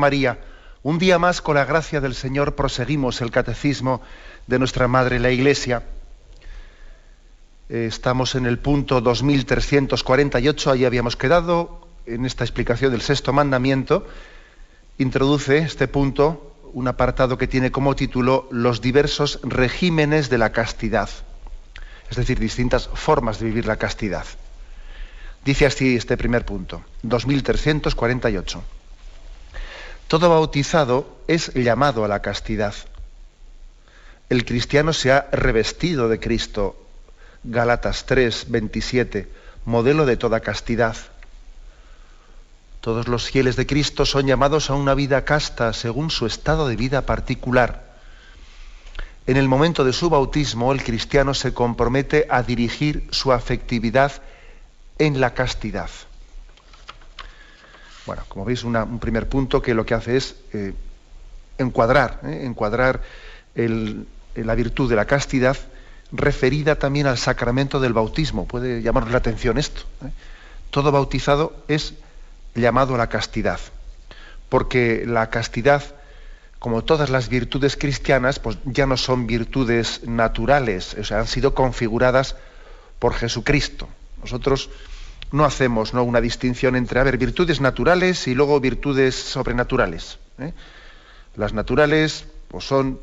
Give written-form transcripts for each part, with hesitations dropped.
María, un día más, con la gracia del Señor, proseguimos el catecismo de nuestra Madre la Iglesia. Estamos en el punto 2348, ahí habíamos quedado, en esta explicación del sexto mandamiento. Introduce este punto un apartado que tiene como título los diversos regímenes de la castidad, es decir, distintas formas de vivir la castidad. Dice así este primer punto, 2348. Todo bautizado es llamado a la castidad. El cristiano se ha revestido de Cristo. Gálatas 3, 27, modelo de toda castidad. Todos los fieles de Cristo son llamados a una vida casta según su estado de vida particular. En el momento de su bautismo, el cristiano se compromete a dirigir su afectividad en la castidad. Bueno, como veis, un primer punto que lo que hace es encuadrar la virtud de la castidad referida también al sacramento del bautismo. Puede llamarnos la atención esto. Todo bautizado es llamado a la castidad, porque la castidad, como todas las virtudes cristianas, pues ya no son virtudes naturales, o sea, han sido configuradas por Jesucristo. Nosotros no hacemos una distinción entre virtudes naturales y luego virtudes sobrenaturales. Las naturales pues son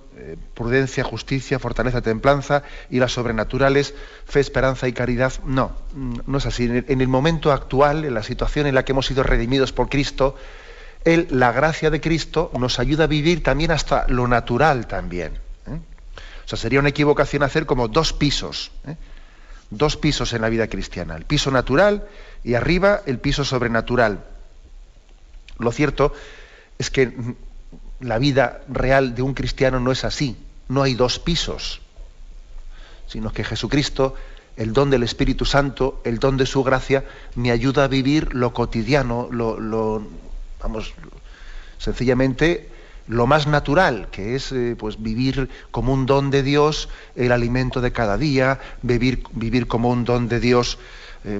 prudencia, justicia, fortaleza, templanza, y las sobrenaturales, fe, esperanza y caridad. No es así. En el momento actual, en la situación en la que hemos sido redimidos por Cristo, la gracia de Cristo nos ayuda a vivir también hasta lo natural también. O sea, sería una equivocación hacer como dos pisos en la vida cristiana, el piso natural y arriba el piso sobrenatural. Lo cierto es que la vida real de un cristiano no es así, no hay dos pisos, sino que Jesucristo, el don del Espíritu Santo, el don de su gracia, me ayuda a vivir lo cotidiano, sencillamente lo más natural, que es pues vivir como un don de Dios el alimento de cada día, vivir como un don de Dios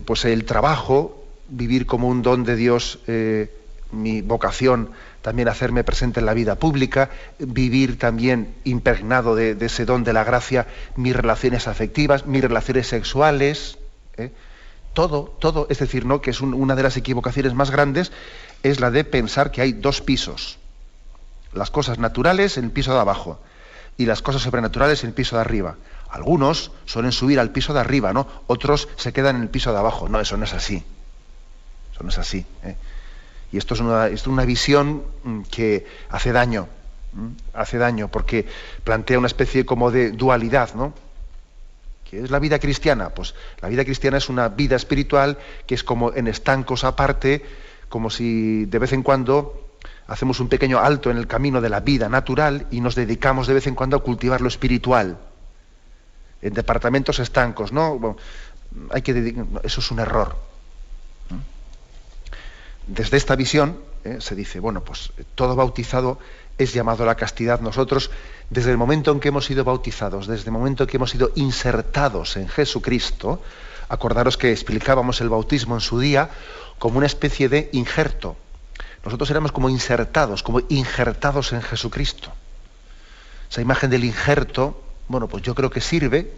pues el trabajo, vivir como un don de Dios mi vocación, también hacerme presente en la vida pública, vivir también impregnado de ese don de la gracia mis relaciones afectivas, mis relaciones sexuales, todo, es decir, ¿no? Que es una de las equivocaciones más grandes, es la de pensar que hay dos pisos. Las cosas naturales en el piso de abajo y las cosas sobrenaturales en el piso de arriba. Algunos suelen subir al piso de arriba, ¿no? Otros se quedan en el piso de abajo. No, eso no es así. Eso no es así. Y esto es una visión que hace daño. Hace daño porque plantea una especie como de dualidad, ¿no? ¿Qué es la vida cristiana? Pues la vida cristiana es una vida espiritual que es como en estancos aparte, como si de vez en cuando hacemos un pequeño alto en el camino de la vida natural y nos dedicamos de vez en cuando a cultivar lo espiritual. En departamentos estancos, ¿no? Bueno, eso es un error. Desde esta visión se dice, bueno, pues todo bautizado es llamado a la castidad. Nosotros, desde el momento en que hemos sido bautizados, desde el momento en que hemos sido insertados en Jesucristo, acordaros que explicábamos el bautismo en su día como una especie de injerto. Nosotros éramos como injertados en Jesucristo. Esa imagen del injerto, bueno, pues yo creo que sirve.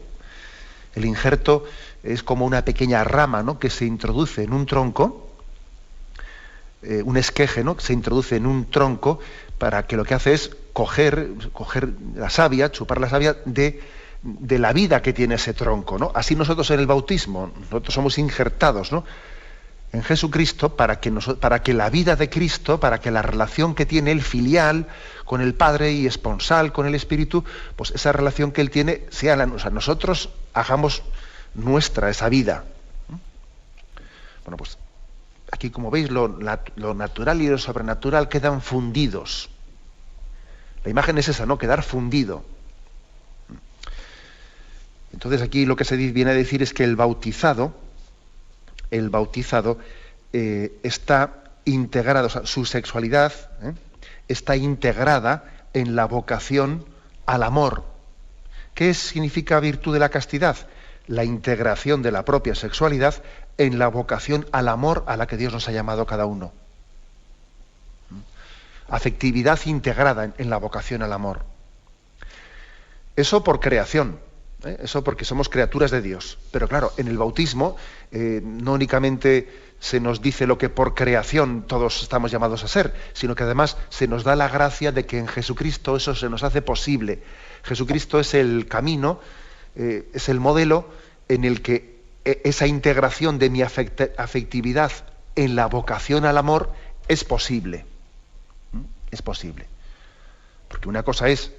El injerto es como una pequeña rama, ¿no?, que se introduce en un tronco, un esqueje, ¿no?, que se introduce en un tronco para que lo que hace es coger la savia, chupar la savia de la vida que tiene ese tronco, ¿no? Así nosotros en el bautismo, nosotros somos injertados, ¿no?, en Jesucristo para que la vida de Cristo, para que la relación que tiene el filial con el Padre y esponsal con el Espíritu, pues esa relación que Él tiene nosotros hagamos nuestra esa vida. Bueno, pues aquí, como veis, lo natural y lo sobrenatural quedan fundidos. La imagen es esa, ¿no? Quedar fundido. Entonces aquí lo que se viene a decir es que el bautizado está integrado, o sea, su sexualidad está integrada en la vocación al amor. ¿Qué significa virtud de la castidad? La integración de la propia sexualidad en la vocación al amor a la que Dios nos ha llamado cada uno. afectividad integrada en la vocación al amor. Eso por creación, eso porque somos criaturas de Dios. Pero claro, en el bautismo no únicamente se nos dice lo que por creación todos estamos llamados a ser, sino que además se nos da la gracia de que en Jesucristo eso se nos hace posible. Jesucristo es el camino, es el modelo en el que esa integración de mi afectividad en la vocación al amor es posible. Es posible. Porque una cosa es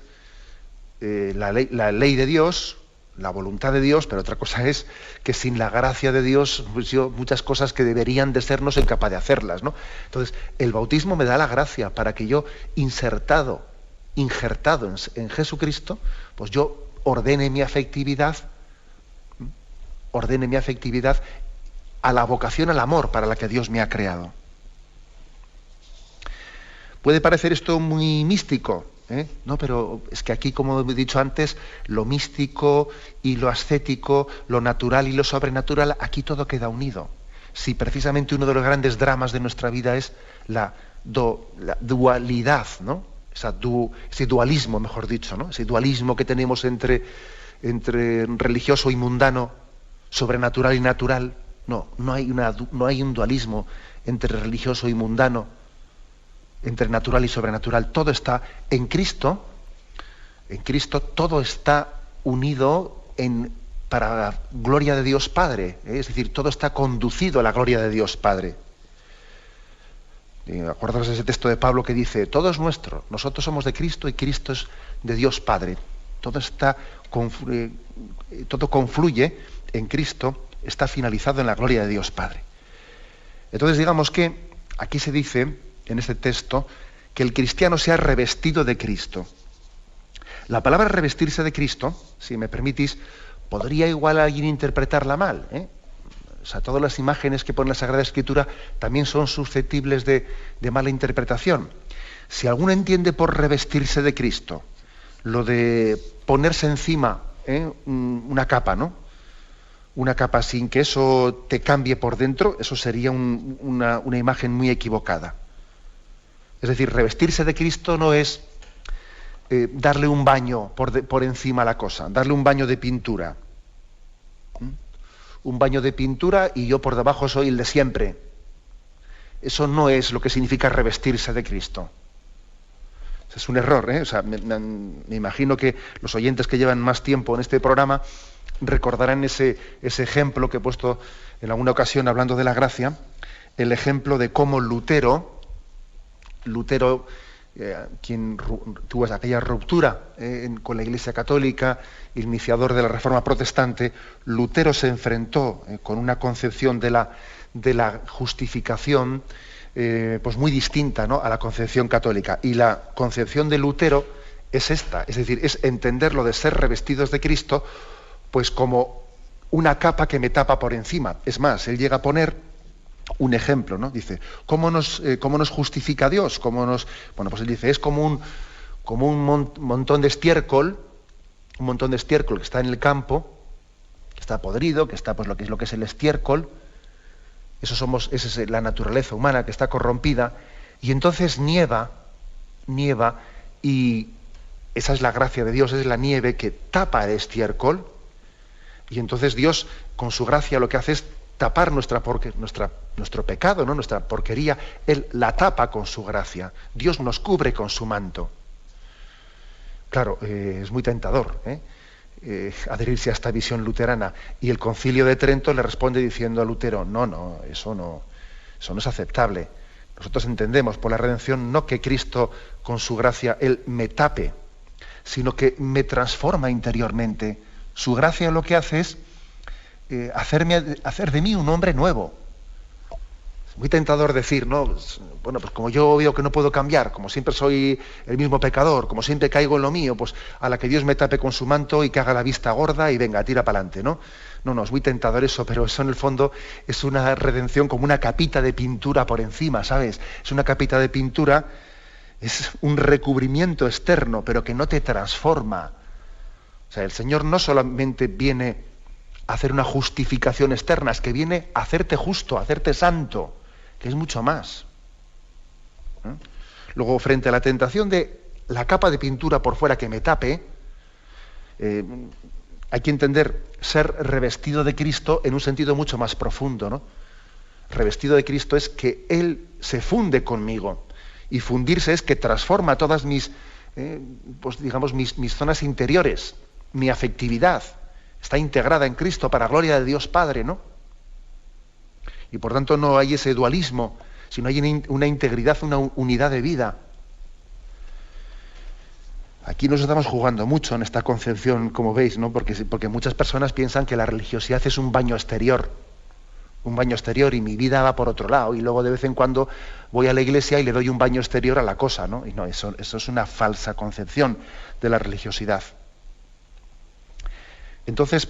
la ley de Dios, la voluntad de Dios, pero otra cosa es que sin la gracia de Dios, pues yo muchas cosas que deberían de ser no soy capaz de hacerlas, ¿no? Entonces, el bautismo me da la gracia para que yo, injertado en Jesucristo, pues yo ordene mi afectividad a la vocación al amor para la que Dios me ha creado. Puede parecer esto muy místico, no, pero es que aquí, como he dicho antes, lo místico y lo ascético, lo natural y lo sobrenatural, aquí todo queda unido. Si precisamente uno de los grandes dramas de nuestra vida es la dualidad, ¿no? Ese dualismo, mejor dicho, ¿no? Ese dualismo que tenemos entre religioso y mundano, sobrenatural y natural. No hay un dualismo entre religioso y mundano, entre natural y sobrenatural. Todo está en Cristo. En Cristo todo está unido para la gloria de Dios Padre. Es decir, todo está conducido a la gloria de Dios Padre. Acordaros de ese texto de Pablo que dice: todo es nuestro, nosotros somos de Cristo y Cristo es de Dios Padre. Todo confluye en Cristo, está finalizado en la gloria de Dios Padre. Entonces, digamos que aquí se dice, en este texto, que el cristiano sea revestido de Cristo. La palabra revestirse de Cristo, si me permitís, podría igual alguien interpretarla mal, O sea, todas las imágenes que pone la Sagrada Escritura también son susceptibles de mala interpretación. Si alguno entiende por revestirse de Cristo lo de ponerse encima una capa, ¿no? Una capa sin que eso te cambie por dentro, eso sería una imagen muy equivocada. Es decir, revestirse de Cristo no es darle un baño por encima a la cosa, darle un baño de pintura. Un baño de pintura y yo por debajo soy el de siempre. Eso no es lo que significa revestirse de Cristo. Es un error, O sea, me imagino que los oyentes que llevan más tiempo en este programa recordarán ese ejemplo que he puesto en alguna ocasión hablando de la gracia, el ejemplo de cómo Lutero, quien tuvo aquella ruptura con la Iglesia Católica, iniciador de la Reforma Protestante, Lutero se enfrentó con una concepción de la justificación pues muy distinta, ¿no?, a la concepción católica. Y la concepción de Lutero es esta, es decir, es entender lo de ser revestidos de Cristo pues como una capa que me tapa por encima. Es más, él llega a poner un ejemplo, ¿no? Dice, ¿cómo nos justifica Dios? Bueno, pues él dice, es como un montón de estiércol, que está en el campo, que está podrido, que está pues lo que es el estiércol. Esa es la naturaleza humana que está corrompida, y entonces nieva, y esa es la gracia de Dios, es la nieve que tapa el estiércol, y entonces Dios, con su gracia, lo que hace es tapar nuestro pecado, ¿no?, nuestra porquería. Él la tapa con su gracia. Dios nos cubre con su manto. Claro, es muy tentador adherirse a esta visión luterana. Y el Concilio de Trento le responde diciendo a Lutero, eso no es aceptable. Nosotros entendemos por la redención no que Cristo con su gracia, Él me tape, sino que me transforma interiormente. Su gracia lo que hace es hacer de mí un hombre nuevo. Es muy tentador decir, ¿no? Bueno, pues como yo veo que no puedo cambiar, como siempre soy el mismo pecador, como siempre caigo en lo mío, pues a la que Dios me tape con su manto y que haga la vista gorda y venga, tira para adelante, ¿no? No, es muy tentador eso, pero eso en el fondo es una redención como una capita de pintura por encima, ¿sabes? Es una capita de pintura, es un recubrimiento externo, pero que no te transforma. O sea, el Señor no solamente viene a hacer una justificación externa, es que viene a hacerte justo, a hacerte santo, que es mucho más. Luego, frente a la tentación de la capa de pintura por fuera que me tape, hay que entender ser revestido de Cristo en un sentido mucho más profundo, ¿no? Revestido de Cristo es que Él se funde conmigo, y fundirse es que transforma todas mis, pues digamos, mis zonas interiores, mi afectividad, está integrada en Cristo para gloria de Dios Padre, ¿no? Y por tanto no hay ese dualismo, sino hay una integridad, una unidad de vida. Aquí nos estamos jugando mucho en esta concepción, como veis, ¿no? Porque muchas personas piensan que la religiosidad es un baño exterior, y mi vida va por otro lado, y luego de vez en cuando voy a la iglesia y le doy un baño exterior a la cosa, ¿no? Y no, eso es una falsa concepción de la religiosidad. Entonces,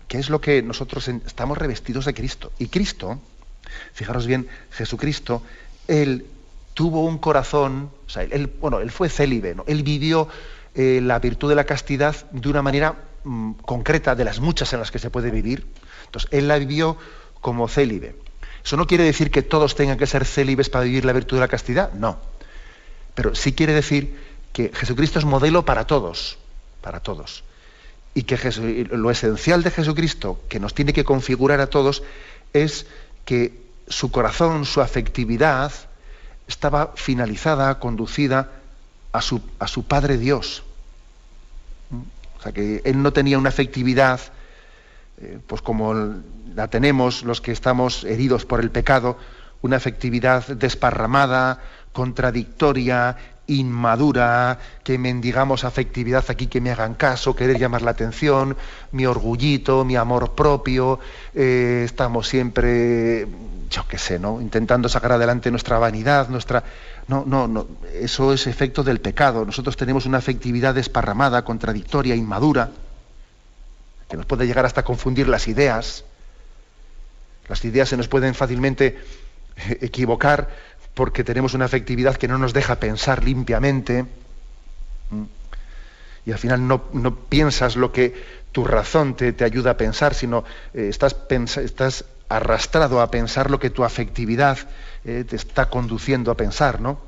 ¿qué es lo que nosotros estamos revestidos de Cristo? Y Cristo, fijaros bien, Jesucristo, Él tuvo un corazón, o sea, él fue célibe, ¿no? Él vivió la virtud de la castidad de una manera concreta, de las muchas en las que se puede vivir. Entonces, Él la vivió como célibe. Eso no quiere decir que todos tengan que ser célibes para vivir la virtud de la castidad, no. Pero sí quiere decir que Jesucristo es modelo para todos, y que lo esencial de Jesucristo, que nos tiene que configurar a todos, es que su corazón, su afectividad, estaba finalizada, conducida a su Padre Dios. O sea, que Él no tenía una afectividad pues como la tenemos los que estamos heridos por el pecado, una afectividad desparramada, contradictoria, inmadura, que mendigamos afectividad aquí, que me hagan caso, querer llamar la atención, mi orgullito, mi amor propio, estamos siempre, yo qué sé, ¿no? Intentando sacar adelante nuestra vanidad, No, eso es efecto del pecado. Nosotros tenemos una afectividad desparramada, contradictoria, inmadura, que nos puede llegar hasta confundir las ideas. Las ideas se nos pueden fácilmente equivocar porque tenemos una afectividad que no nos deja pensar limpiamente. Y al final no piensas lo que tu razón te ayuda a pensar, sino estás arrastrado a pensar lo que tu afectividad te está conduciendo a pensar, ¿no?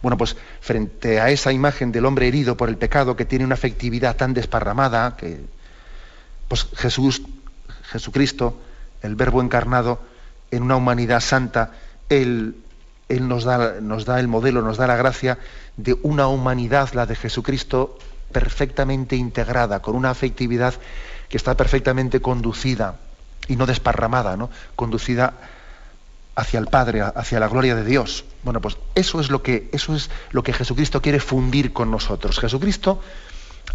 Bueno, pues frente a esa imagen del hombre herido por el pecado, que tiene una afectividad tan desparramada, pues Jesucristo, el Verbo encarnado, en una humanidad santa, Él nos da el modelo, nos da la gracia de una humanidad, la de Jesucristo, perfectamente integrada, con una afectividad que está perfectamente conducida y no desparramada, ¿no? Conducida hacia el Padre, hacia la gloria de Dios. Bueno, pues eso es lo que Jesucristo quiere fundir con nosotros. Jesucristo,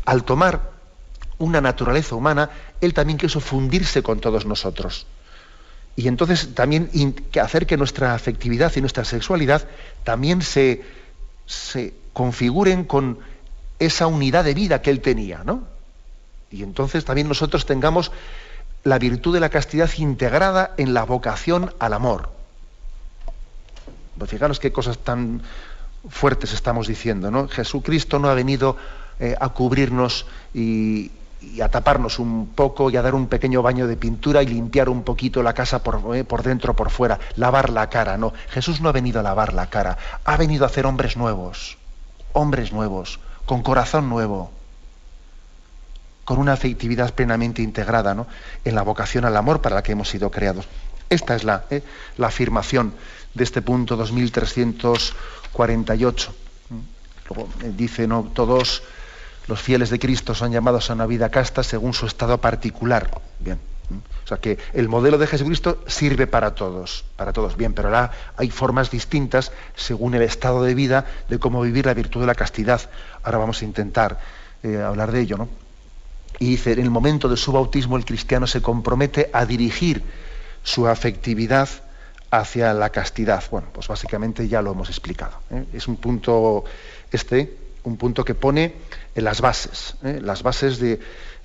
al tomar una naturaleza humana, Él también quiso fundirse con todos nosotros. Y entonces también hacer que nuestra afectividad y nuestra sexualidad también se configuren con esa unidad de vida que Él tenía, ¿no? Y entonces también nosotros tengamos la virtud de la castidad integrada en la vocación al amor. Pues fijaros qué cosas tan fuertes estamos diciendo, ¿no? Jesucristo no ha venido a cubrirnos y a taparnos un poco y a dar un pequeño baño de pintura y limpiar un poquito la casa por dentro, por fuera, lavar la cara, no. Jesús no ha venido a lavar la cara, ha venido a hacer hombres nuevos, con corazón nuevo, con una afectividad plenamente integrada, ¿no?, en la vocación al amor para la que hemos sido creados. Esta es la afirmación de este punto 2348. Luego dice, ¿no?, todos los fieles de Cristo son llamados a una vida casta según su estado particular. Bien. O sea que el modelo de Jesucristo sirve para todos. Bien, pero ahora hay formas distintas según el estado de vida de cómo vivir la virtud de la castidad. Ahora vamos a intentar hablar de ello, ¿no? Y dice, en el momento de su bautismo el cristiano se compromete a dirigir su afectividad hacia la castidad. Bueno, pues básicamente ya lo hemos explicado, ¿eh? Es un punto que pone en las bases de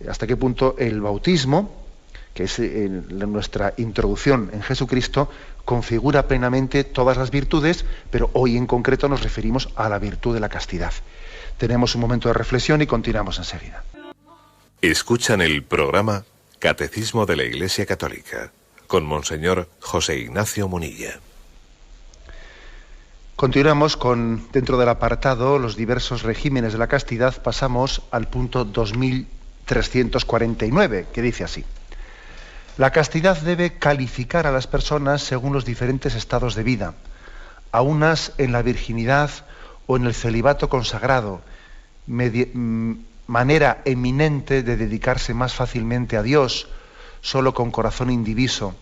hasta qué punto el bautismo, que es nuestra introducción en Jesucristo, configura plenamente todas las virtudes, pero hoy en concreto nos referimos a la virtud de la castidad. Tenemos un momento de reflexión y continuamos enseguida. Escuchan el programa Catecismo de la Iglesia Católica con Monseñor José Ignacio Munilla. Continuamos con, dentro del apartado, los diversos regímenes de la castidad. Pasamos al punto 2349, que dice así: la castidad debe calificar a las personas según los diferentes estados de vida, a unas en la virginidad o en el celibato consagrado, manera eminente de dedicarse más fácilmente a Dios, solo con corazón indiviso,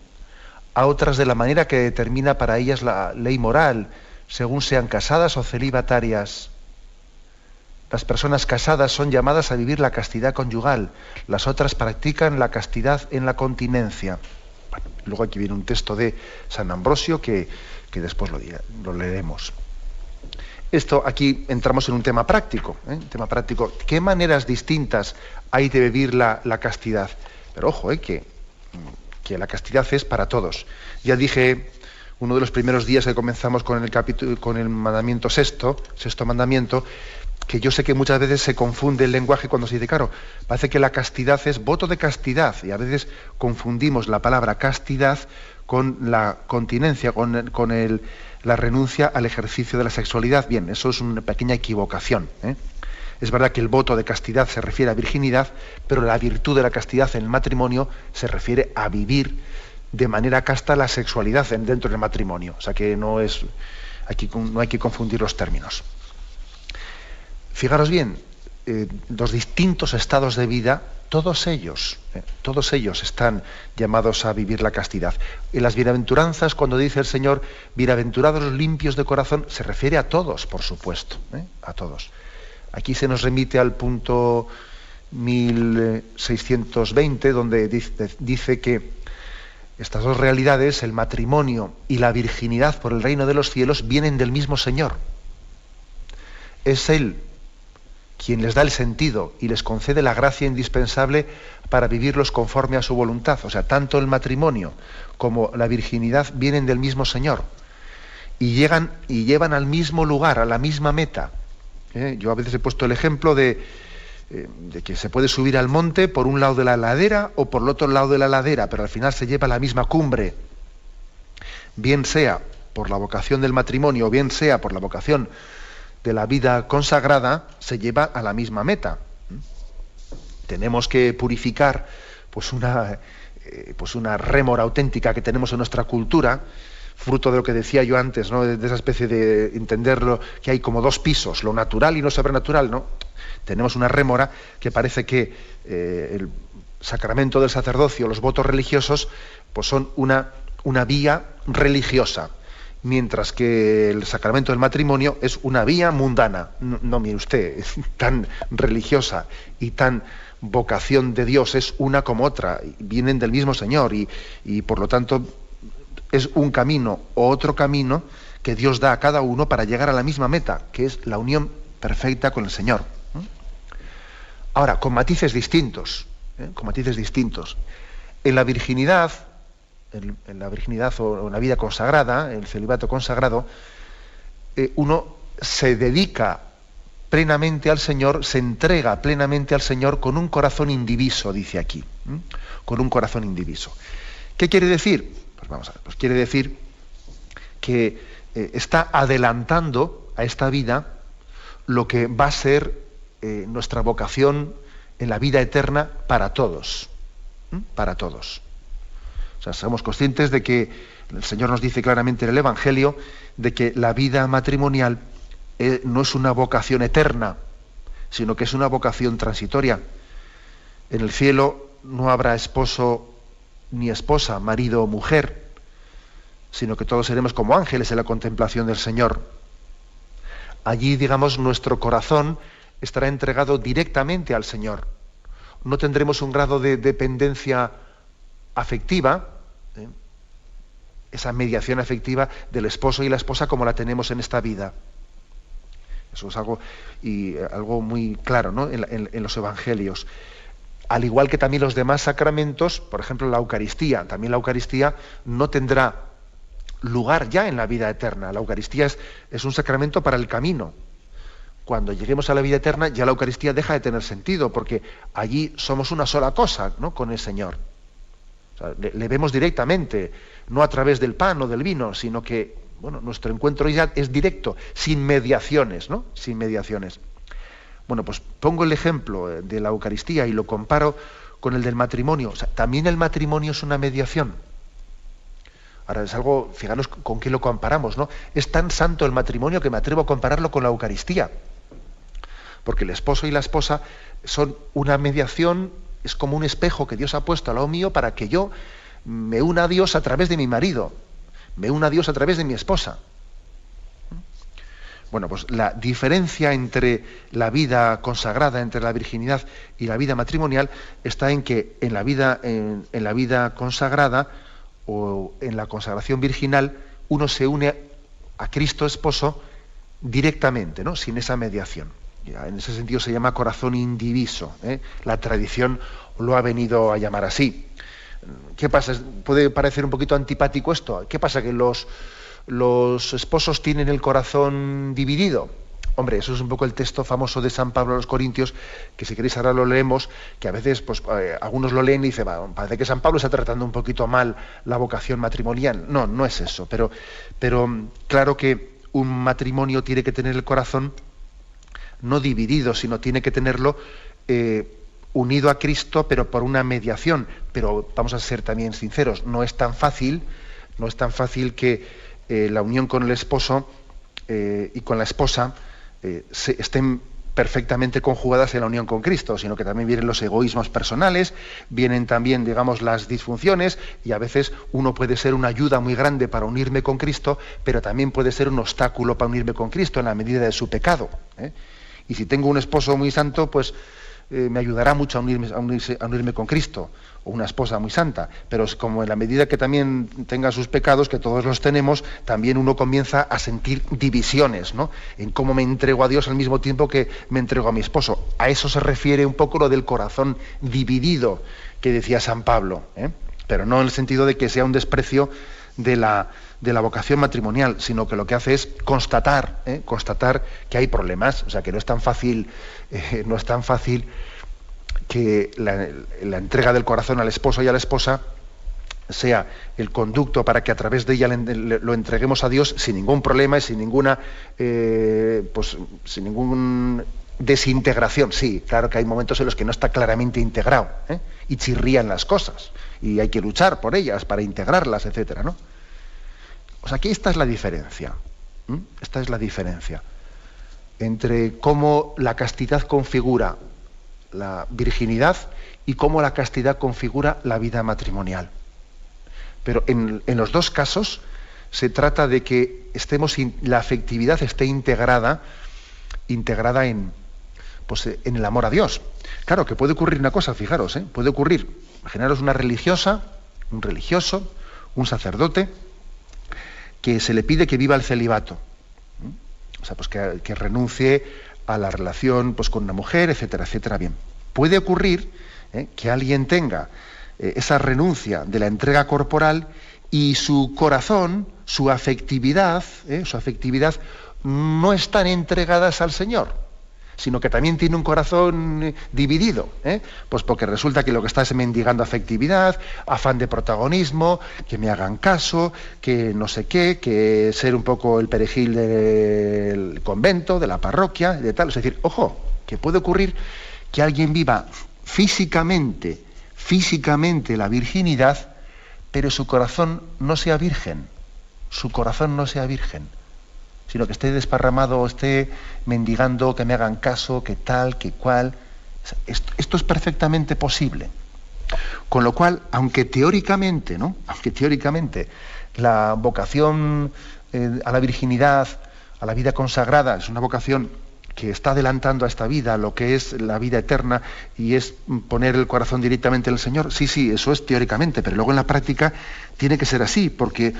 a otras de la manera que determina para ellas la ley moral, según sean casadas o celibatarias. Las personas casadas son llamadas a vivir la castidad conyugal, las otras practican la castidad en la continencia. Bueno, luego aquí viene un texto de San Ambrosio que después lo leeremos. Esto, aquí entramos en un tema práctico, Un tema práctico. ¿Qué maneras distintas hay de vivir la castidad? Pero ojo, que la castidad es para todos. Ya dije, uno de los primeros días que comenzamos con el mandamiento sexto mandamiento, que yo sé que muchas veces se confunde el lenguaje cuando se dice, claro, parece que la castidad es voto de castidad, y a veces confundimos la palabra castidad con la continencia, con la renuncia al ejercicio de la sexualidad. Bien, eso es una pequeña equivocación. Es verdad que el voto de castidad se refiere a virginidad, pero la virtud de la castidad en el matrimonio se refiere a vivir de manera casta la sexualidad dentro del matrimonio. O sea que no hay que confundir los términos. Fijaros bien, los distintos estados de vida, todos ellos están llamados a vivir la castidad. En las bienaventuranzas, cuando dice el Señor, bienaventurados los limpios de corazón, se refiere a todos, por supuesto, a todos. Aquí se nos remite al punto 1620, donde dice que estas dos realidades, el matrimonio y la virginidad por el reino de los cielos, vienen del mismo Señor. Es Él quien les da el sentido y les concede la gracia indispensable para vivirlos conforme a su voluntad. O sea, tanto el matrimonio como la virginidad vienen del mismo Señor y llevan al mismo lugar, a la misma meta. Yo a veces he puesto el ejemplo de que se puede subir al monte por un lado de la ladera o por el otro lado de la ladera, pero al final se lleva a la misma cumbre. Bien sea por la vocación del matrimonio o bien sea por la vocación de la vida consagrada, se lleva a la misma meta. Tenemos que purificar una rémora auténtica que tenemos en nuestra cultura, fruto de lo que decía yo antes, ¿no? De esa especie de entenderlo, que hay como dos pisos, lo natural y lo sobrenatural, ¿no? Tenemos una rémora que parece que el sacramento del sacerdocio, los votos religiosos, pues son una vía religiosa, mientras que el sacramento del matrimonio es una vía mundana. No, mire usted, es tan religiosa y tan vocación de Dios, es una como otra, vienen del mismo Señor y por lo tanto es un camino o otro camino que Dios da a cada uno para llegar a la misma meta, que es la unión perfecta con el Señor. Ahora, con matices distintos, En la virginidad, o en la vida consagrada, el celibato consagrado, uno se dedica plenamente al Señor, se entrega plenamente al Señor con un corazón indiviso, dice aquí, con un corazón indiviso. ¿Qué quiere decir? Pues vamos a ver, pues quiere decir que está adelantando a esta vida lo que va a ser nuestra vocación en la vida eterna para todos, para todos. O sea, somos conscientes de que el Señor nos dice claramente en el Evangelio de que la vida matrimonial no es una vocación eterna, sino que es una vocación transitoria. En el cielo no habrá esposo ni esposa, marido o mujer, sino que todos seremos como ángeles en la contemplación del Señor. Allí, digamos, nuestro corazón estará entregado directamente al Señor. No tendremos un grado de dependencia afectiva, esa mediación afectiva del esposo y la esposa como la tenemos en esta vida. Eso es algo muy claro, ¿no? en los evangelios. Al igual que también los demás sacramentos, por ejemplo la Eucaristía. También la Eucaristía no tendrá lugar ya en la vida eterna. La Eucaristía es un sacramento para el camino. Cuando lleguemos a la vida eterna, ya la Eucaristía deja de tener sentido, porque allí somos una sola cosa, ¿no? Con el Señor. O sea, le vemos directamente, no a través del pan o del vino, sino que Bueno, nuestro encuentro ya es directo, sin mediaciones, ¿no? Sin mediaciones. Bueno, pues pongo el ejemplo de la Eucaristía y lo comparo con el del matrimonio. O sea, también el matrimonio es una mediación. Ahora es algo, fijaros con qué lo comparamos, ¿no? Es tan santo el matrimonio que me atrevo a compararlo con la Eucaristía. Porque el esposo y la esposa son una mediación, es como un espejo que Dios ha puesto al lado mío para que yo me una a Dios a través de mi marido, me una a Dios a través de mi esposa. Bueno, pues la diferencia entre la vida consagrada, entre la virginidad y la vida matrimonial, está en que en la vida consagrada o en la consagración virginal, uno se une a Cristo esposo directamente, ¿no? Sin esa mediación. Ya, en ese sentido se llama corazón indiviso, ¿eh? La tradición lo ha venido a llamar así. ¿Qué pasa? Puede parecer un poquito antipático esto. ¿Qué pasa? ¿Que los esposos tienen el corazón dividido? Hombre, eso es un poco el texto famoso de San Pablo a los Corintios, que si queréis ahora lo leemos, que a veces pues, algunos lo leen y dicen, parece que San Pablo está tratando un poquito mal la vocación matrimonial. No, no es eso, pero claro que un matrimonio tiene que tener el corazón no dividido, sino tiene que tenerlo unido a Cristo, pero por una mediación. Pero vamos a ser también sinceros, no es tan fácil que la unión con el esposo y con la esposa estén perfectamente conjugadas en la unión con Cristo, sino que también vienen los egoísmos personales, vienen también, digamos, las disfunciones, y a veces uno puede ser una ayuda muy grande para unirme con Cristo, pero también puede ser un obstáculo para unirme con Cristo en la medida de su pecado, ¿eh? Y si tengo un esposo muy santo, pues me ayudará mucho a unirme con Cristo, o una esposa muy santa, pero es como en la medida que también tenga sus pecados, que todos los tenemos, también uno comienza a sentir divisiones, ¿no? En cómo me entrego a Dios al mismo tiempo que me entrego a mi esposo. A eso se refiere un poco lo del corazón dividido que decía San Pablo, ¿eh? Pero no en el sentido de que sea un desprecio de la vocación matrimonial, sino que lo que hace es constatar que hay problemas, o sea, que no es tan fácil que la entrega del corazón al esposo y a la esposa sea el conducto para que a través de ella lo entreguemos a Dios sin ningún problema y sin ninguna sin ningún desintegración. Sí, claro que hay momentos en los que no está claramente integrado, ¿eh? Y chirrían las cosas y hay que luchar por ellas para integrarlas, etcétera, ¿no? O sea, aquí esta es la diferencia. Esta es la diferencia entre cómo la castidad configura la virginidad y cómo la castidad configura la vida matrimonial. Pero en los dos casos se trata de que la afectividad esté integrada en el amor a Dios. Claro que puede ocurrir una cosa, fijaros, puede ocurrir, imaginaros una religiosa, un religioso, un sacerdote, que se le pide que viva el celibato. O sea, pues que renuncie a la relación pues, con una mujer, etcétera, etcétera. Bien, puede ocurrir que alguien tenga esa renuncia de la entrega corporal y su corazón, su afectividad no están entregadas al Señor, sino que también tiene un corazón dividido, pues porque resulta que lo que está es mendigando afectividad, afán de protagonismo, que me hagan caso, que no sé qué, que ser un poco el perejil del convento, de la parroquia, de tal. Es decir, ojo, que puede ocurrir que alguien viva físicamente la virginidad, pero su corazón no sea virgen, sino que esté desparramado o esté mendigando que me hagan caso, que tal, que cual. Esto es perfectamente posible. Con lo cual, aunque teóricamente la vocación a la virginidad, a la vida consagrada, es una vocación que está adelantando a esta vida lo que es la vida eterna y es poner el corazón directamente en el Señor, sí, eso es teóricamente, pero luego en la práctica tiene que ser así, porque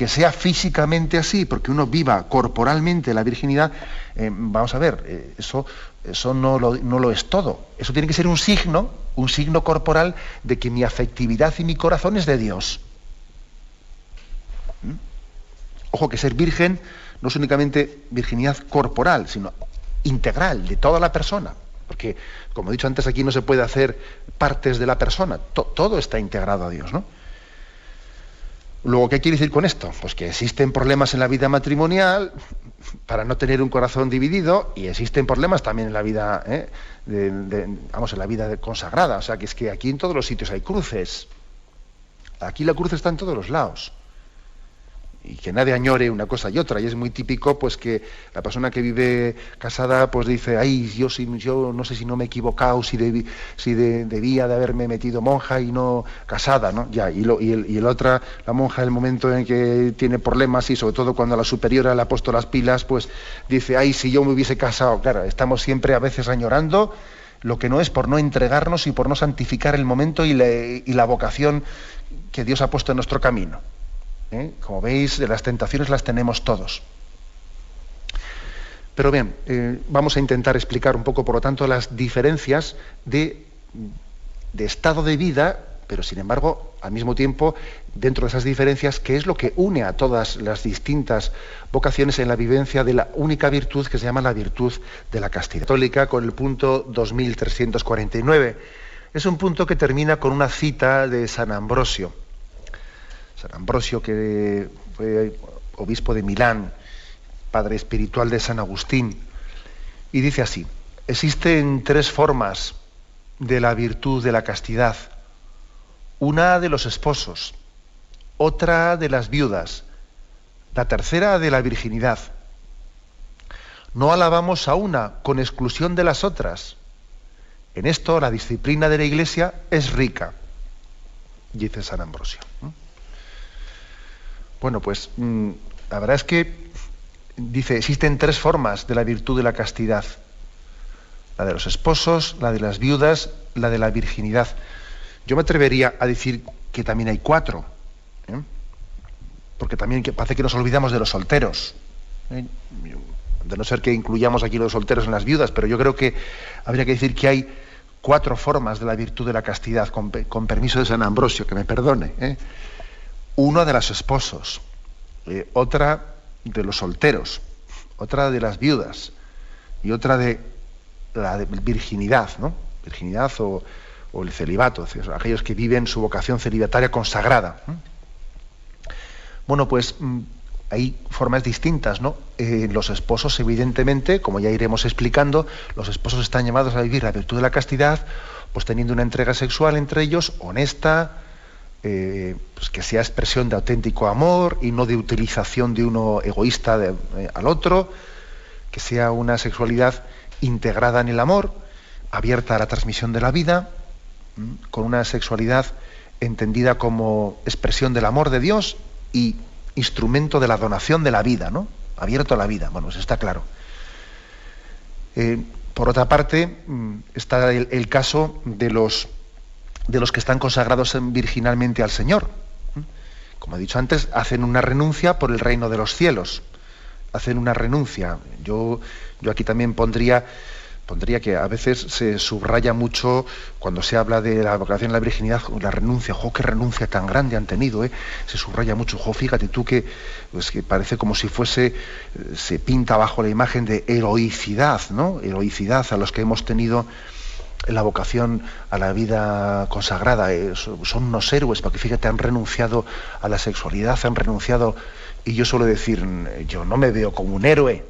sea físicamente así, porque uno viva corporalmente la virginidad, vamos a ver, eso no lo es todo. Eso tiene que ser un signo corporal de que mi afectividad y mi corazón es de Dios. Ojo, que ser virgen no es únicamente virginidad corporal, sino integral, de toda la persona, porque, como he dicho antes, aquí no se puede hacer partes de la persona, todo está integrado a Dios, ¿no? Luego, ¿qué quiere decir con esto? Pues que existen problemas en la vida matrimonial para no tener un corazón dividido, y existen problemas también en la vida, en la vida consagrada. O sea, que es que aquí en todos los sitios hay cruces. Aquí la cruz está en todos los lados. Y que nadie añore una cosa y otra. Y es muy típico, pues, que la persona que vive casada, pues dice, ay, yo no sé si no me he equivocado, si debía de haberme metido monja y no casada, ¿no? Ya, y el otra, la monja, en el momento en que tiene problemas, y sobre todo cuando a la superiora le ha puesto las pilas, pues dice, ay, si yo me hubiese casado. Claro, estamos siempre a veces añorando lo que no es, por no entregarnos y por no santificar el momento y la vocación que Dios ha puesto en nuestro camino. Como veis, las tentaciones las tenemos todos. Pero bien, vamos a intentar explicar un poco, por lo tanto, las diferencias de estado de vida, pero sin embargo, al mismo tiempo, dentro de esas diferencias, qué es lo que une a todas las distintas vocaciones en la vivencia de la única virtud que se llama la virtud de la castidad. Católica, con el punto 2349. Es un punto que termina con una cita de San Ambrosio. San Ambrosio, que fue obispo de Milán, padre espiritual de San Agustín, y dice así: existen tres formas de la virtud de la castidad: una de los esposos, otra de las viudas, la tercera de la virginidad. No alabamos a una con exclusión de las otras. En esto la disciplina de la Iglesia es rica, dice San Ambrosio. Bueno, pues la verdad es que dice, existen tres formas de la virtud de la castidad: la de los esposos, la de las viudas, la de la virginidad. Yo me atrevería a decir que también hay cuatro, porque también parece que nos olvidamos de los solteros, de no ser que incluyamos aquí los solteros en las viudas, pero yo creo que habría que decir que hay cuatro formas de la virtud de la castidad, con permiso de San Ambrosio, que me perdone. Una de los esposos, otra de los solteros, otra de las viudas y otra de la virginidad, ¿no? Virginidad o el celibato, es decir, aquellos que viven su vocación celibataria consagrada. Bueno, pues hay formas distintas, ¿no? Los esposos, evidentemente, como ya iremos explicando, los esposos están llamados a vivir la virtud de la castidad, pues teniendo una entrega sexual entre ellos honesta, pues que sea expresión de auténtico amor y no de utilización de uno egoísta al otro, que sea una sexualidad integrada en el amor, abierta a la transmisión de la vida, con una sexualidad entendida como expresión del amor de Dios y instrumento de la donación de la vida, ¿no? Abierto a la vida, bueno, eso está claro. Por otra parte, está el caso de los que están consagrados virginalmente al Señor. Como he dicho antes, hacen una renuncia por el reino de los cielos. Hacen una renuncia. Yo aquí también pondría que a veces se subraya mucho cuando se habla de la vocación a la virginidad, la renuncia. ¡Jo, qué renuncia tan grande han tenido! Se subraya mucho. ¡Jo, fíjate tú que parece como si se pinta bajo la imagen de heroicidad, ¿no? Heroicidad a los que hemos tenido la vocación a la vida consagrada. Son unos héroes, porque fíjate, han renunciado a la sexualidad, han renunciado. Y yo suelo decir, yo no me veo como un héroe,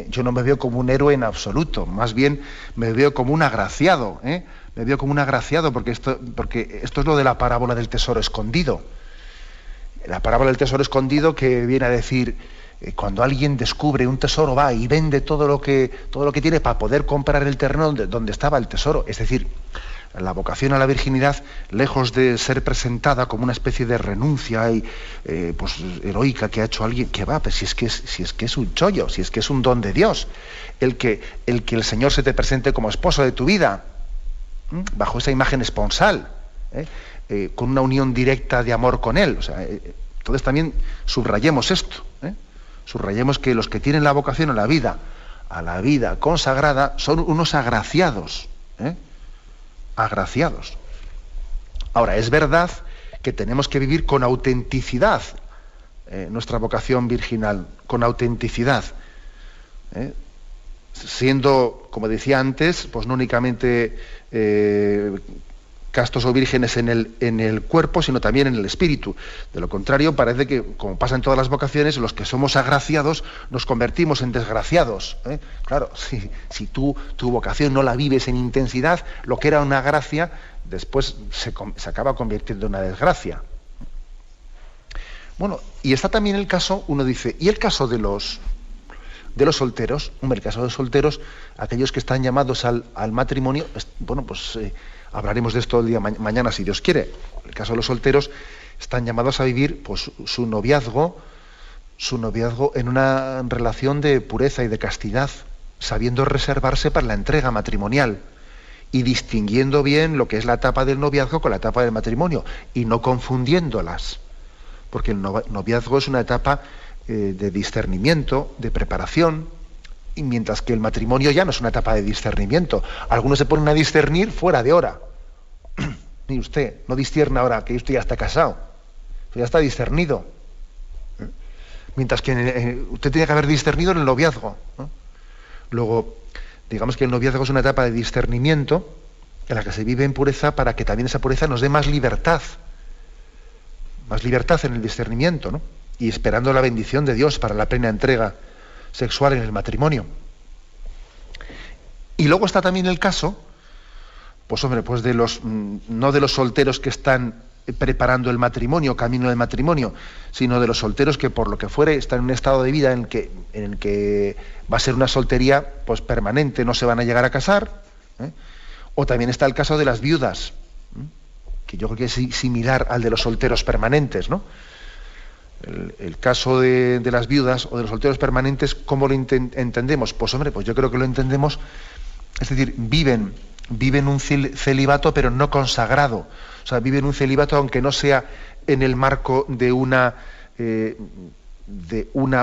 yo no me veo como un héroe en absoluto, más bien me veo como un agraciado, me veo como un agraciado, porque esto es lo de la parábola del tesoro escondido. La parábola del tesoro escondido, que viene a decir, cuando alguien descubre un tesoro, va y vende todo lo que tiene para poder comprar el terreno donde estaba el tesoro. Es decir, la vocación a la virginidad, lejos de ser presentada como una especie de renuncia pues heroica que ha hecho alguien, que va, pues si es que es un chollo, si es que es un don de Dios, el que el Señor se te presente como esposo de tu vida, bajo esa imagen esponsal, con una unión directa de amor con Él. O sea, entonces también subrayemos esto, subrayemos que los que tienen la vocación a la vida consagrada son unos agraciados, agraciados. Ahora, es verdad que tenemos que vivir con autenticidad nuestra vocación virginal, con autenticidad, siendo, como decía antes, pues no únicamente castos o vírgenes en el cuerpo, sino también en el espíritu. De lo contrario, parece que, como pasa en todas las vocaciones, los que somos agraciados nos convertimos en desgraciados. Claro, si tu vocación no la vives en intensidad, lo que era una gracia, después se acaba convirtiendo en una desgracia. Bueno, y está también el caso, uno dice, ¿y el caso de los solteros? Hombre, el caso de los solteros, aquellos que están llamados al matrimonio, bueno, pues hablaremos de esto el día mañana, si Dios quiere. En el caso de los solteros, están llamados a vivir pues, su noviazgo en una relación de pureza y de castidad, sabiendo reservarse para la entrega matrimonial y distinguiendo bien lo que es la etapa del noviazgo con la etapa del matrimonio y no confundiéndolas, porque el noviazgo es una etapa de discernimiento, de preparación, y mientras que el matrimonio ya no es una etapa de discernimiento. Algunos se ponen a discernir fuera de hora. Mire usted, no discierne ahora que usted ya está casado, ya está discernido. Mientras que usted tiene que haber discernido en el noviazgo, ¿no? Luego, digamos que el noviazgo es una etapa de discernimiento en la que se vive en pureza para que también esa pureza nos dé más libertad en el discernimiento, ¿no? Y esperando la bendición de Dios para la plena entrega sexual en el matrimonio. Y luego está también el caso, pues hombre, pues no de los solteros que están preparando el matrimonio, camino del matrimonio, sino de los solteros que por lo que fuere están en un estado de vida en el que va a ser una soltería pues permanente, no se van a llegar a casar, ¿eh? O también está el caso de las viudas, que yo creo que es similar al de los solteros permanentes, ¿no? El caso de las viudas o de los solteros permanentes, ¿cómo lo entendemos? Pues hombre, pues yo creo que lo entendemos, es decir, viven un celibato pero no consagrado, o sea, viven un celibato aunque no sea en el marco de una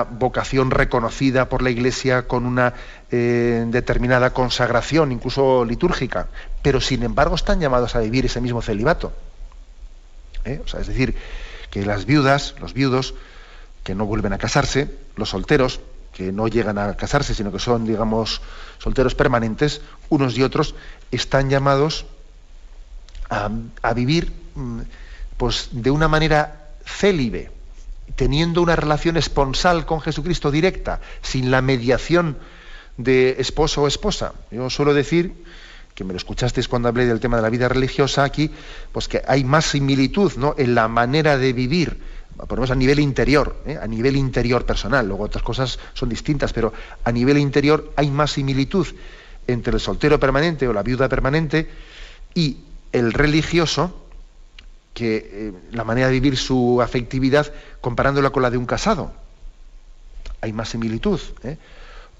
vocación reconocida por la Iglesia con una determinada consagración, incluso litúrgica, pero sin embargo están llamados a vivir ese mismo celibato. O sea, es decir, que las viudas, los viudos, que no vuelven a casarse, los solteros, que no llegan a casarse, sino que son, digamos, solteros permanentes, unos y otros, están llamados a vivir pues, de una manera célibe, teniendo una relación esponsal con Jesucristo directa, sin la mediación de esposo o esposa. Yo suelo decir, que me lo escuchasteis cuando hablé del tema de la vida religiosa aquí, pues que hay más similitud, ¿no?, en la manera de vivir, por lo menos a nivel interior, a nivel interior personal. Luego otras cosas son distintas, pero a nivel interior hay más similitud entre el soltero permanente o la viuda permanente y el religioso, que la manera de vivir su afectividad comparándola con la de un casado. Hay más similitud,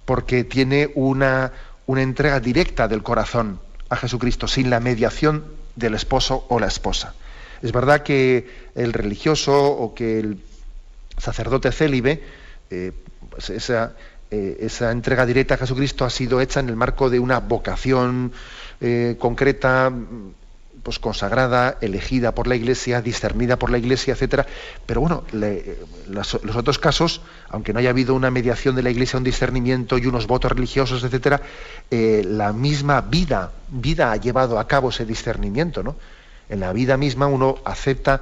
porque tiene una entrega directa del corazón a Jesucristo, sin la mediación del esposo o la esposa. Es verdad que el religioso o que el sacerdote célibe, pues esa entrega directa a Jesucristo ha sido hecha en el marco de una vocación concreta, pues consagrada, elegida por la Iglesia, discernida por la Iglesia, etcétera. Pero bueno, los otros casos, aunque no haya habido una mediación de la Iglesia, un discernimiento y unos votos religiosos, etcétera, la misma vida ha llevado a cabo ese discernimiento, ¿no? En la vida misma uno acepta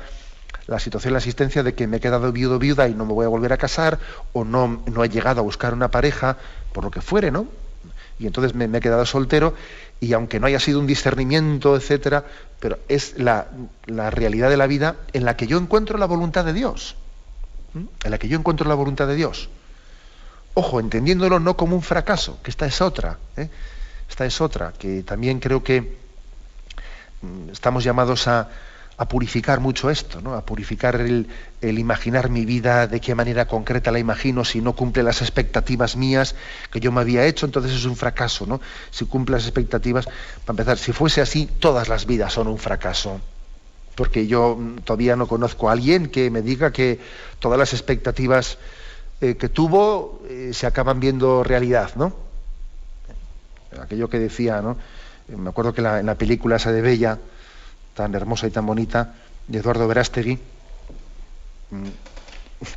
la situación, la existencia de que me he quedado viuda y no me voy a volver a casar, o no he llegado a buscar una pareja, por lo que fuere, ¿no? Y entonces me he quedado soltero, y aunque no haya sido un discernimiento, etcétera, pero es la realidad de la vida en la que yo encuentro la voluntad de Dios. En la que yo encuentro la voluntad de Dios. Ojo, entendiéndolo no como un fracaso, que esta es otra, que también creo que estamos llamados a purificar mucho esto, ¿no? A purificar el imaginar mi vida, de qué manera concreta la imagino. Si no cumple las expectativas mías que yo me había hecho, entonces es un fracaso, ¿no? Si cumple las expectativas, para empezar, si fuese así, todas las vidas son un fracaso, porque yo todavía no conozco a alguien que me diga que todas las expectativas que tuvo se acaban viendo realidad, ¿no? Aquello que decía, ¿no? Me acuerdo que en la película esa de Bella, tan hermosa y tan bonita, de Eduardo Verástegui,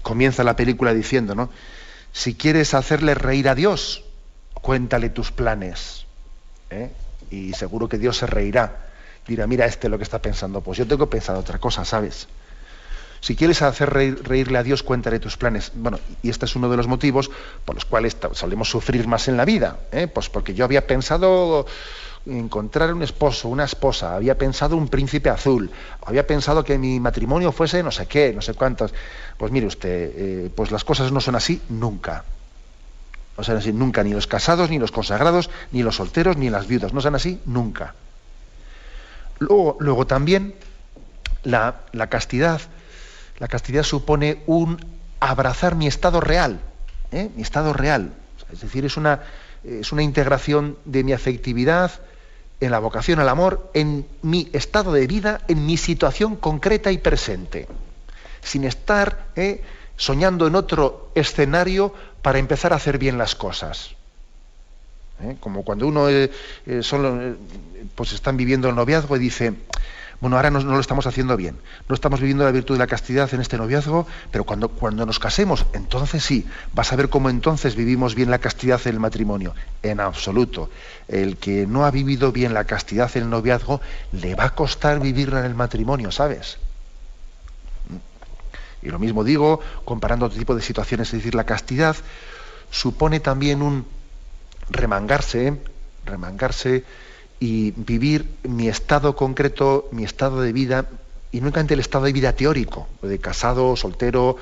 comienza la película diciendo, ¿no?, si quieres hacerle reír a Dios, cuéntale tus planes, y seguro que Dios se reirá. dirá, mira lo que está pensando. Pues yo tengo pensado otra cosa, ¿sabes? Si quieres hacer reírle a Dios, cuéntale tus planes. Bueno, y este es uno de los motivos por los cuales solemos sufrir más en la vida, pues porque yo había pensado encontrar un esposo, una esposa, había pensado un príncipe azul, había pensado que mi matrimonio fuese no sé qué, no sé cuántos. Pues mire usted, pues las cosas no son así nunca. No son así nunca, ni los casados, ni los consagrados, ni los solteros, ni las viudas, no son así nunca. Luego también la castidad supone un abrazar mi estado real, mi estado real. Es decir, es una integración de mi afectividad en la vocación al amor, en mi estado de vida, en mi situación concreta y presente, sin estar soñando en otro escenario para empezar a hacer bien las cosas. Como cuando uno pues están viviendo el noviazgo y dice, bueno, ahora no lo estamos haciendo bien, no estamos viviendo la virtud de la castidad en este noviazgo, pero cuando nos casemos, entonces sí, vas a ver cómo entonces vivimos bien la castidad en el matrimonio. En absoluto. El que no ha vivido bien la castidad en el noviazgo, le va a costar vivirla en el matrimonio, ¿sabes? Y lo mismo digo, comparando otro tipo de situaciones, es decir, la castidad supone también un remangarse y vivir mi estado concreto, mi estado de vida, y no únicamente el estado de vida teórico, de casado, soltero,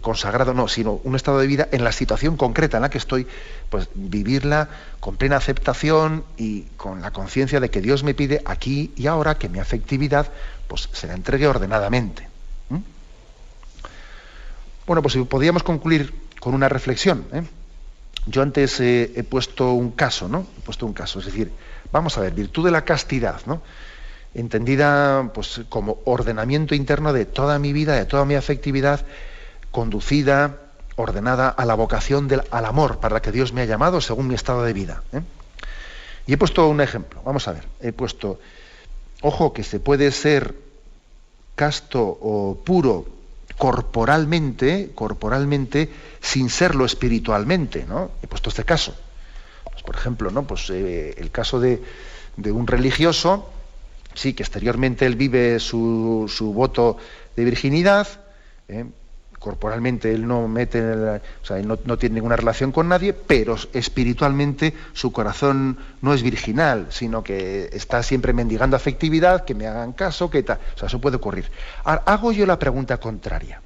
consagrado, no, sino un estado de vida en la situación concreta en la que estoy, pues vivirla con plena aceptación y con la conciencia de que Dios me pide aquí y ahora que mi afectividad pues se la entregue ordenadamente. Bueno, pues podríamos concluir con una reflexión. Yo antes he puesto un caso, ¿no? He puesto un caso, es decir, vamos a ver, virtud de la castidad, ¿no? Entendida pues como ordenamiento interno de toda mi vida, de toda mi afectividad, conducida, ordenada a la vocación al amor para la que Dios me ha llamado según mi estado de vida. Y he puesto un ejemplo, vamos a ver, he puesto, ojo, que se puede ser casto o puro corporalmente, sin serlo espiritualmente, ¿no? He puesto este caso. Pues, por ejemplo, ¿no? Pues el caso de un religioso, sí, que exteriormente él vive su voto de virginidad, corporalmente él no mete, él no tiene ninguna relación con nadie, pero espiritualmente su corazón no es virginal, sino que está siempre mendigando afectividad, que me hagan caso, que tal. O sea, eso puede ocurrir. Ahora, hago yo la pregunta contraria.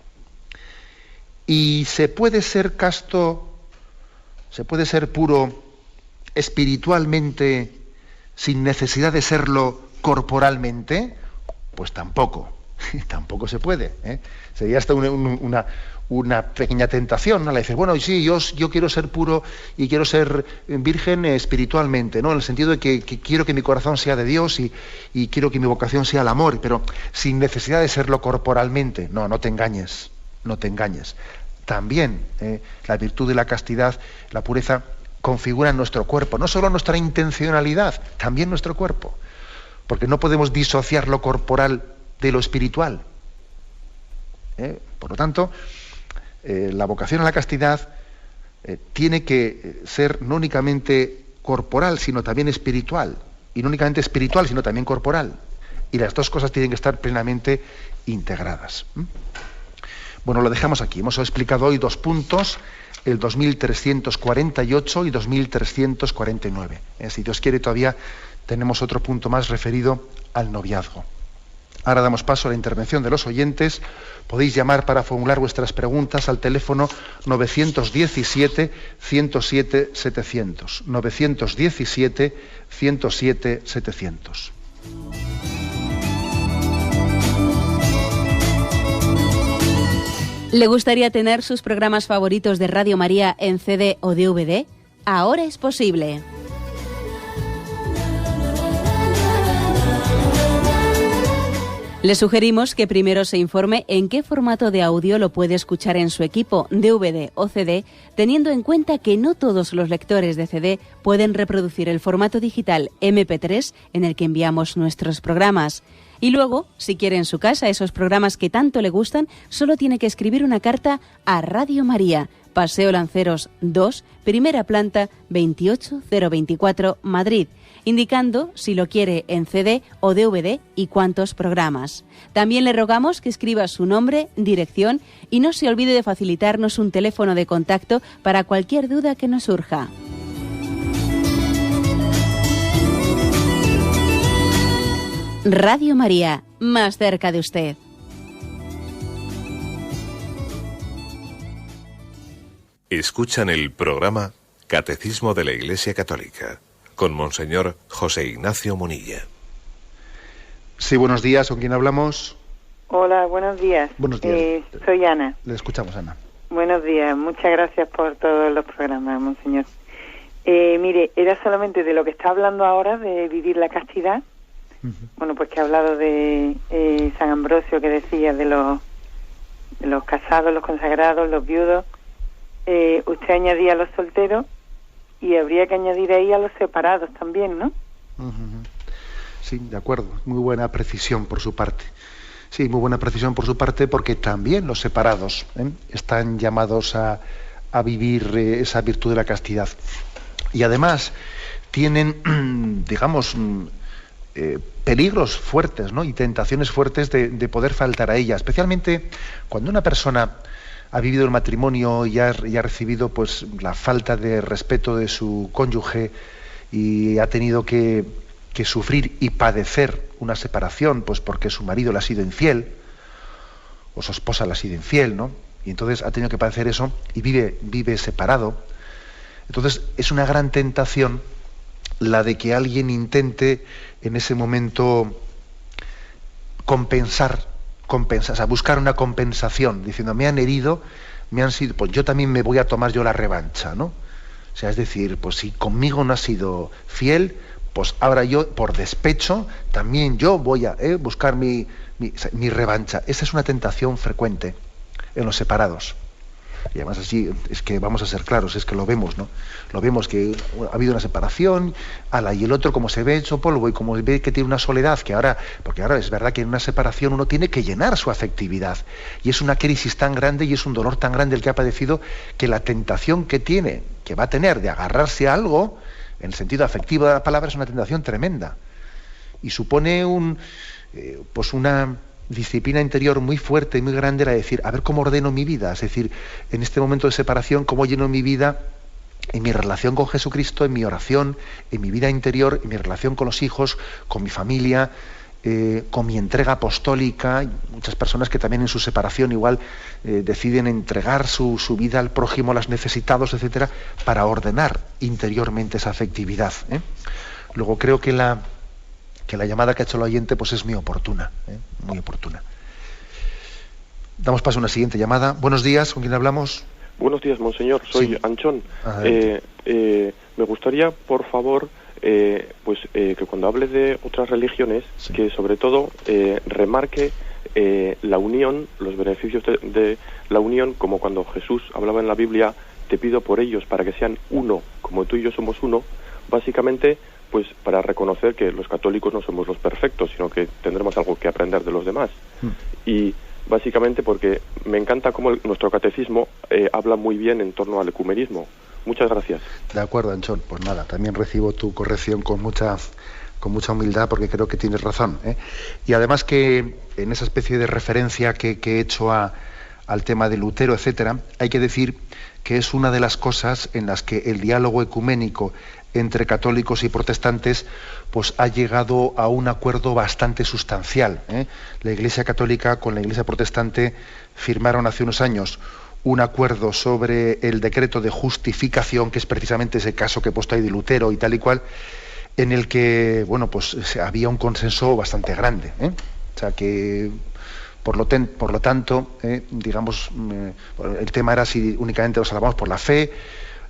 ¿Y se puede ser casto, se puede ser puro espiritualmente sin necesidad de serlo corporalmente? Pues tampoco se puede. Sería hasta una pequeña tentación, ¿no? Le dices, bueno, sí, yo quiero ser puro y quiero ser virgen espiritualmente, ¿no? En el sentido de que quiero que mi corazón sea de Dios y quiero que mi vocación sea el amor, pero sin necesidad de serlo corporalmente. No te engañes. También la virtud de la castidad, la pureza, configura nuestro cuerpo, no solo nuestra intencionalidad, también nuestro cuerpo, porque no podemos disociar lo corporal de lo espiritual. Por lo tanto, la vocación a la castidad tiene que ser no únicamente corporal, sino también espiritual, y no únicamente espiritual, sino también corporal, y las dos cosas tienen que estar plenamente integradas. Bueno, lo dejamos aquí. Hemos explicado hoy 2 puntos, el 2348 y 2349. Si Dios quiere, todavía tenemos otro punto más referido al noviazgo. Ahora damos paso a la intervención de los oyentes. Podéis llamar para formular vuestras preguntas al teléfono 917-107-700. 917-107-700. ¿Le gustaría tener sus programas favoritos de Radio María en CD o DVD? Ahora es posible. Le sugerimos que primero se informe en qué formato de audio lo puede escuchar en su equipo, DVD o CD, teniendo en cuenta que no todos los lectores de CD pueden reproducir el formato digital MP3 en el que enviamos nuestros programas. Y luego, si quiere en su casa esos programas que tanto le gustan, solo tiene que escribir una carta a Radio María, Paseo Lanceros 2, primera planta, 28024, Madrid, indicando si lo quiere en CD o DVD y cuántos programas. También le rogamos que escriba su nombre, dirección y no se olvide de facilitarnos un teléfono de contacto para cualquier duda que nos surja. Radio María, más cerca de usted. Escuchan el programa Catecismo de la Iglesia Católica con Monseñor José Ignacio Munilla. Sí, buenos días. ¿Con quién hablamos? Hola, buenos días. Buenos días. Soy Ana. Le escuchamos, Ana. Buenos días. Muchas gracias por todos los programas, Monseñor. Mire, era solamente de lo que está hablando ahora, de vivir la castidad. Uh-huh. Bueno, pues que ha hablado de San Ambrosio, que decía de los casados, los consagrados, los viudos. Usted añadía a los solteros y habría que añadir ahí a los separados también, ¿no? Uh-huh. Sí, de acuerdo. Muy buena precisión por su parte. Sí, muy buena precisión por su parte, porque también los separados están llamados a vivir esa virtud de la castidad. Y además tienen, digamos, peligros fuertes, ¿no? Y tentaciones fuertes de poder faltar a ella, especialmente cuando una persona ha vivido el matrimonio y ha recibido pues la falta de respeto de su cónyuge y ha tenido que sufrir y padecer una separación, pues porque su marido le ha sido infiel o su esposa le ha sido infiel, ¿no? Y entonces ha tenido que padecer eso y vive separado. Entonces es una gran tentación la de que alguien intente en ese momento compensar, o sea, buscar una compensación, diciendo, me han herido, me han sido, pues yo también me voy a tomar yo la revancha, ¿no? O sea, es decir, pues si conmigo no ha sido fiel, pues ahora yo, por despecho, también yo voy a buscar mi revancha. Esa es una tentación frecuente en los separados. Y además así, es que vamos a ser claros, es que lo vemos, ¿no? Lo vemos que ha habido una separación, y el otro como se ve hecho polvo y como ve que tiene una soledad, porque ahora es verdad que en una separación uno tiene que llenar su afectividad. Y es una crisis tan grande y es un dolor tan grande el que ha padecido, que la tentación que va a tener de agarrarse a algo, en el sentido afectivo de la palabra, es una tentación tremenda. Y supone una disciplina interior muy fuerte y muy grande, la de decir, a ver cómo ordeno mi vida, es decir, en este momento de separación, cómo lleno mi vida en mi relación con Jesucristo, en mi oración, en mi vida interior, en mi relación con los hijos, con mi familia, con mi entrega apostólica. Muchas personas que también en su separación igual deciden entregar su vida al prójimo, a los necesitados, etcétera, para ordenar interiormente esa afectividad. Luego creo que la llamada que ha hecho el oyente pues es muy oportuna, muy oportuna. Damos paso a una siguiente llamada. Buenos días, ¿con quién hablamos? Buenos días, monseñor, soy Anchón. Me gustaría, por favor, que cuando hable de otras religiones, sí, que sobre todo remarque la unión, los beneficios de la unión, como cuando Jesús hablaba en la Biblia, te pido por ellos para que sean uno, como tú y yo somos uno, básicamente pues para reconocer que los católicos no somos los perfectos, sino que tendremos algo que aprender de los demás. Y básicamente porque me encanta cómo nuestro catecismo habla muy bien en torno al ecumenismo. Muchas gracias. De acuerdo, Anchón. Pues nada, también recibo tu corrección con mucha humildad, porque creo que tienes razón, ¿eh? Y además que en esa especie de referencia que he hecho al tema de Lutero, etcétera, hay que decir que es una de las cosas en las que el diálogo ecuménico entre católicos y protestantes pues ha llegado a un acuerdo bastante sustancial, ¿eh? La Iglesia Católica con la Iglesia Protestante firmaron hace unos años un acuerdo sobre el decreto de justificación, que es precisamente ese caso que he puesto ahí de Lutero y tal y cual, en el que había un consenso bastante grande, ¿eh? O sea que por lo tanto, digamos, el tema era si únicamente nos salvamos por la fe,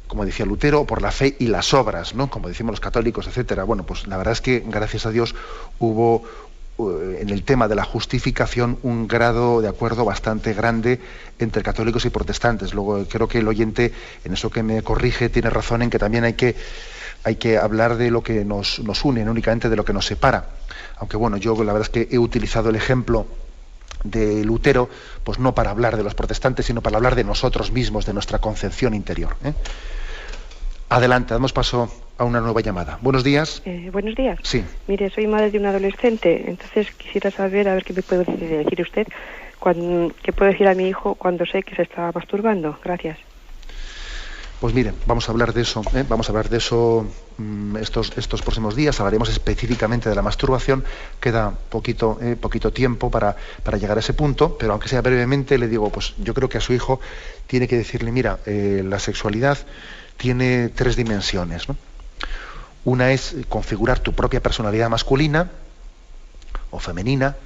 como decía Lutero, por la fe y las obras, ¿no? Como decimos los católicos, etcétera. Bueno, pues la verdad es que, gracias a Dios, hubo en el tema de la justificación un grado de acuerdo bastante grande entre católicos y protestantes. Luego creo que el oyente, en eso que me corrige, tiene razón en que también hay que hablar de lo que nos une, no únicamente de lo que nos separa. Aunque bueno, yo la verdad es que he utilizado el ejemplo Lutero, pues no para hablar de los protestantes, sino para hablar de nosotros mismos, de nuestra concepción interior. Adelante, damos paso a una nueva llamada. Buenos días. Buenos días. Sí. Mire, soy madre de un adolescente, entonces quisiera saber, a ver qué me puede decir usted, qué puedo decir a mi hijo cuando sé que se está masturbando. Gracias. Pues miren, vamos a hablar de eso, vamos a hablar de eso estos próximos días. Hablaremos específicamente de la masturbación. Queda poquito tiempo para llegar a ese punto, pero aunque sea brevemente, le digo, pues yo creo que a su hijo tiene que decirle, mira, la sexualidad tiene 3 dimensiones, ¿no? Una es configurar tu propia personalidad masculina o femenina,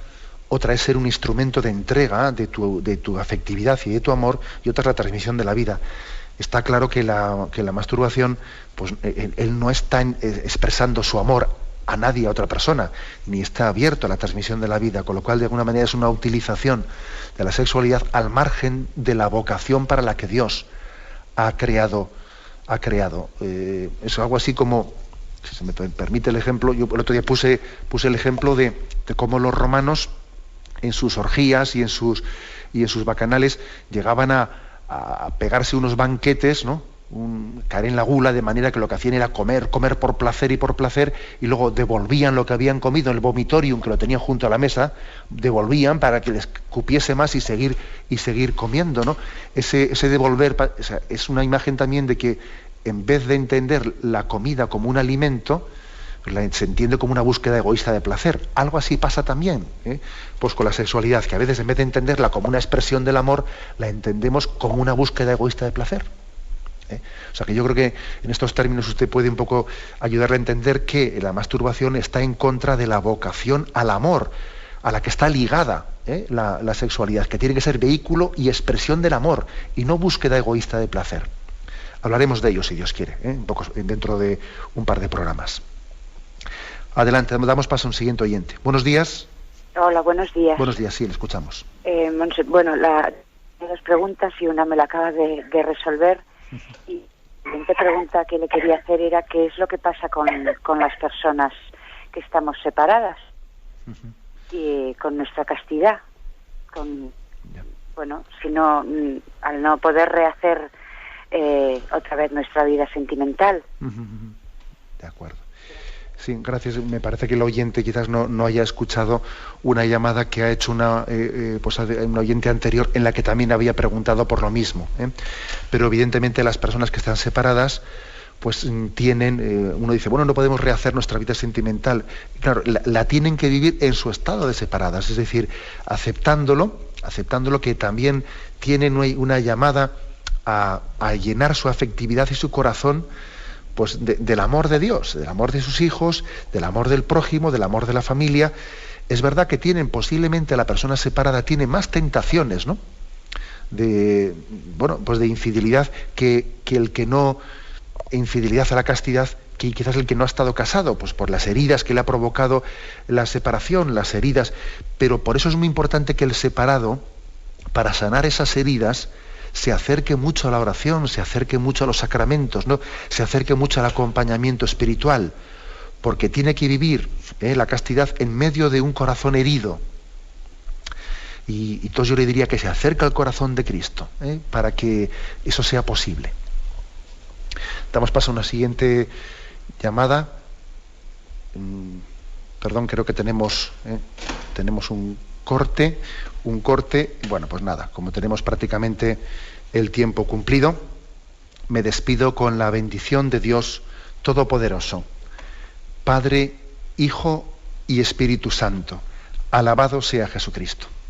otra es ser un instrumento de entrega de tu afectividad y de tu amor, y otra es la transmisión de la vida. Está claro que la masturbación, pues él no está expresando su amor a nadie, a otra persona, ni está abierto a la transmisión de la vida, con lo cual de alguna manera es una utilización de la sexualidad al margen de la vocación para la que Dios ha creado. Es algo así como, si se me permite el ejemplo, yo el otro día puse el ejemplo de cómo los romanos en sus orgías y en sus bacanales llegaban a pegarse unos banquetes, ¿no? Caer en la gula, de manera que lo que hacían era comer por placer, y luego devolvían lo que habían comido en el vomitorium que lo tenían junto a la mesa, devolvían para que les cupiese más y seguir comiendo, ¿no? Ese devolver, o sea, es una imagen también de que en vez de entender la comida como un alimento, se entiende como una búsqueda egoísta de placer. Algo así pasa también, pues con la sexualidad, que a veces en vez de entenderla como una expresión del amor, la entendemos como una búsqueda egoísta de placer. O sea que yo creo que en estos términos usted puede un poco ayudarle a entender que la masturbación está en contra de la vocación al amor, a la que está ligada la sexualidad, que tiene que ser vehículo y expresión del amor, y no búsqueda egoísta de placer. Hablaremos de ello, si Dios quiere, un poco dentro de un par de programas. Adelante, damos paso a un siguiente oyente. Buenos días. Hola, buenos días. Buenos días, sí, le escuchamos. Bueno, dos preguntas y una me la acaba de resolver. Y la siguiente pregunta que le quería hacer era qué es lo que pasa con las personas que estamos separadas y con nuestra castidad. Bueno, si no, al no poder rehacer otra vez nuestra vida sentimental. De acuerdo. Sí, gracias. Me parece que el oyente quizás no haya escuchado una llamada que ha hecho un oyente anterior en la que también había preguntado por lo mismo. Pero evidentemente las personas que están separadas pues tienen, uno dice, bueno, no podemos rehacer nuestra vida sentimental. Y claro, la tienen que vivir en su estado de separadas, es decir, aceptándolo que también tienen una llamada a llenar su afectividad y su corazón pues del amor de Dios, del amor de sus hijos, del amor del prójimo, del amor de la familia. Es verdad que posiblemente la persona separada tiene más tentaciones, ¿no? de infidelidad que el que no, infidelidad a la castidad, que quizás el que no ha estado casado, pues por las heridas que le ha provocado la separación, las heridas. Pero por eso es muy importante que el separado, para sanar esas heridas, se acerque mucho a la oración, se acerque mucho a los sacramentos, ¿no? Se acerque mucho al acompañamiento espiritual, porque tiene que vivir la castidad en medio de un corazón herido. Y entonces yo le diría que se acerque al corazón de Cristo, para que eso sea posible. Damos paso a una siguiente llamada. Perdón, creo que tenemos un corte. Bueno, pues nada, como tenemos prácticamente el tiempo cumplido, me despido con la bendición de Dios Todopoderoso, Padre, Hijo y Espíritu Santo. Alabado sea Jesucristo.